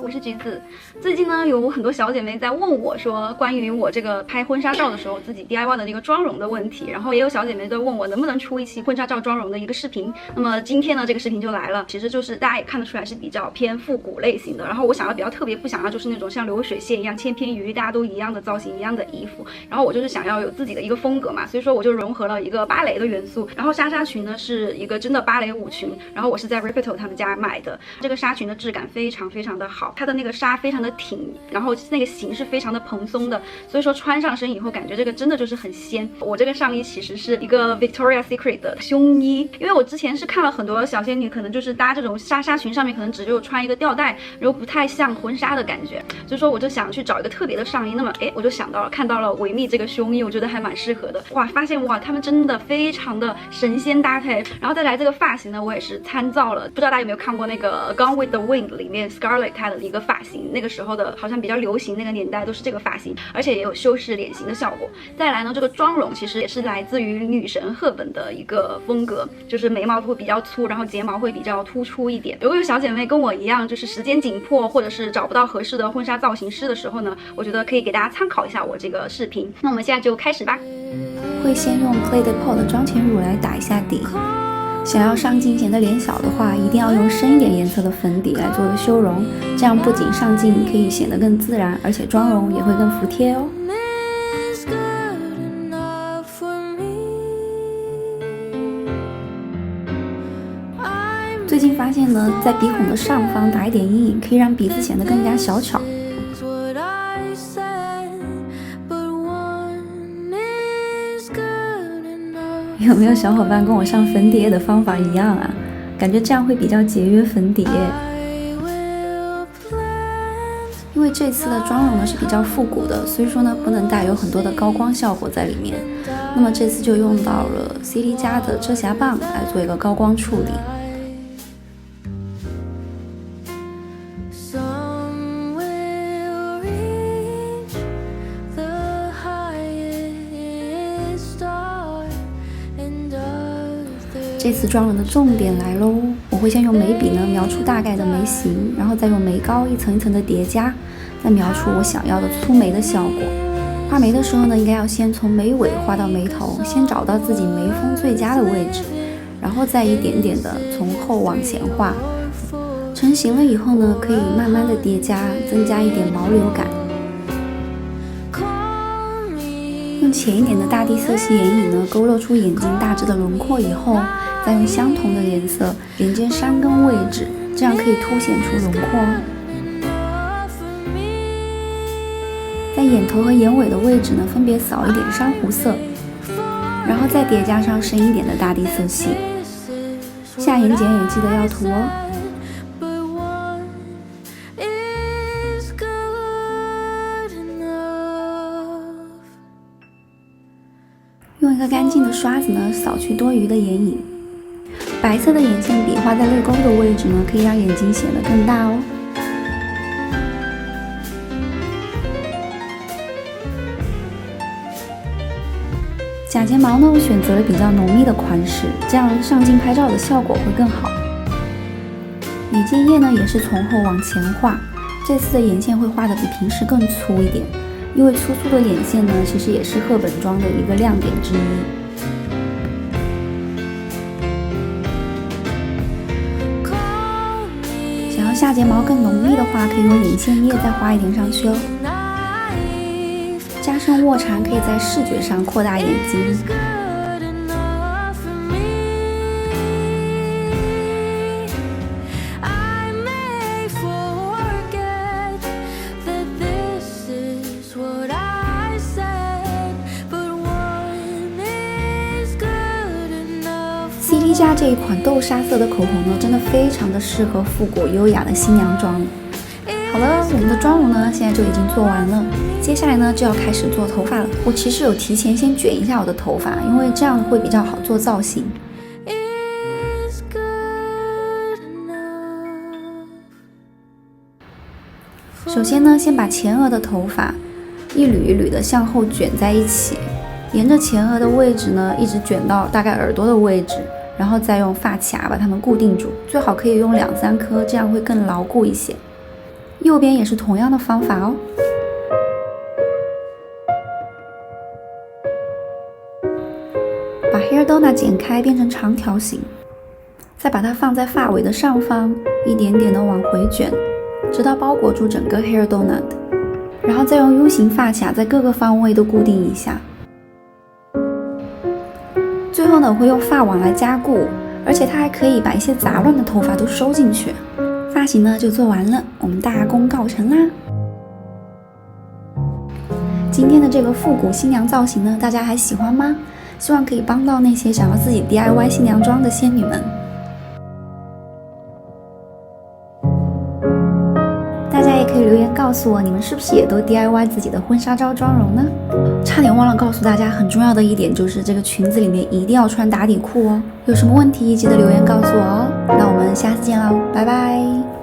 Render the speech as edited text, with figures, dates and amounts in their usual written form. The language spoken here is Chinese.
我是橘子。最近呢，有很多小姐妹在问我说，关于我这个拍婚纱照的时候自己 DIY 的一个妆容的问题，然后也有小姐妹在问我能不能出一期婚纱照妆容的一个视频。那么今天呢，这个视频就来了，其实就是大家也看得出来是比较偏复古类型的。然后我想要比较特别，不想要就是那种像流水线一样千篇一律，大家都一样的造型、一样的衣服。然后我就是想要有自己的一个风格嘛，所以说我就融合了一个芭蕾的元素。然后纱裙呢是一个真的芭蕾舞裙，然后我是在 Repito 他们家买的。这个纱裙的质感非常非常的好，它的那个纱非常的挺，然后那个型是非常的蓬松的，所以说穿上身以后感觉这个真的就是很仙。我这个上衣其实是一个 Victoria's Secret 的胸衣，因为我之前是看了很多小仙女可能就是搭这种纱裙上面可能只有穿一个吊带，然后不太像婚纱的感觉，所以说我就想去找一个特别的上衣。那么我就想到了看到了维密这个胸衣，我觉得还蛮适合的。哇，发现哇他们真的非常的神仙搭配。然后再来这个发型呢，我也是参照了，不知道大家有没有看过那个Gone with the Wind 里面 Scarlett 她的一个发型，那个时候的好像比较流行，那个年代都是这个发型，而且也有修饰脸型的效果。再来呢，这个妆容其实也是来自于女神赫本的一个风格，就是眉毛会比较粗，然后睫毛会比较突出一点。如果有小姐妹跟我一样，就是时间紧迫或者是找不到合适的婚纱造型师的时候呢，我觉得可以给大家参考一下我这个视频。那我们现在就开始吧。会先用 Clé de Peau 的妆前乳来打一下底。想要上镜显得脸小的话，一定要用深一点颜色的粉底来做个修容，这样不仅上镜可以显得更自然，而且妆容也会更服帖哦。最近发现呢，在鼻孔的上方打一点阴影，可以让鼻子显得更加小巧。有没有小伙伴跟我上粉底液的方法一样啊？感觉这样会比较节约粉底液。因为这次的妆容呢是比较复古的，所以说呢不能带有很多的高光效果在里面。那么这次就用到了 CT 家的遮瑕棒来做一个高光处理。这次妆容的重点来喽，我会先用眉笔呢描出大概的眉形，然后再用眉膏一层一层的叠加，再描出我想要的粗眉的效果。画眉的时候呢，应该要先从眉尾画到眉头，先找到自己眉峰最佳的位置，然后再一点点的从后往前画。成型了以后呢，可以慢慢的叠加，增加一点毛流感。用浅一点的大地色系眼影呢，勾勒出眼睛大致的轮廓以后，再用相同的颜色连接山根位置，这样可以凸显出轮廓哦。在眼头和眼尾的位置呢，分别扫一点珊瑚色，然后再叠加上深一点的大地色系。下眼睑也记得要涂哦。用一个干净的刷子呢，扫去多余的眼影。白色的眼线笔画在泪沟的位置呢，可以让眼睛显得更大哦。假睫毛呢，我选择了比较浓密的款式，这样上镜拍照的效果会更好。眼睫液呢，也是从后往前画，这次的眼线会画得比平时更粗一点。因为粗粗的眼线呢，其实也是赫本妆的一个亮点之一。想要下睫毛更浓密的话，可以用眼线液再画一点上去哦。加深卧蚕可以在视觉上扩大眼睛。CT 家这一款豆沙色的口红呢，真的非常的适合复古优雅的新娘妆。好了，我们的妆容呢现在就已经做完了，接下来呢就要开始做头发了。我其实有提前先卷一下我的头发，因为这样会比较好做造型。首先呢，先把前额的头发一缕一缕的向后卷在一起，沿着前额的位置呢，一直卷到大概耳朵的位置，然后再用发卡把它们固定住，最好可以用2-3颗，这样会更牢固一些。右边也是同样的方法哦。把 hair donut 剪开变成长条形，再把它放在发尾的上方，一点点的往回卷，直到包裹住整个 hair donut， 然后再用 U 型发卡在各个方位都固定一下。最后呢，我会用发网来加固，而且它还可以把一些杂乱的头发都收进去。发型呢就做完了，我们大功告成啦！今天的这个复古新娘造型呢，大家还喜欢吗？希望可以帮到那些想要自己 DIY 新娘妆的仙女们。大家也可以留言告诉我，你们是不是也都 DIY 自己的婚纱照妆容呢？差点忘了告诉大家，很重要的一点就是这个裙子里面一定要穿打底裤哦。有什么问题记得留言告诉我哦。那我们下次见喽，拜拜。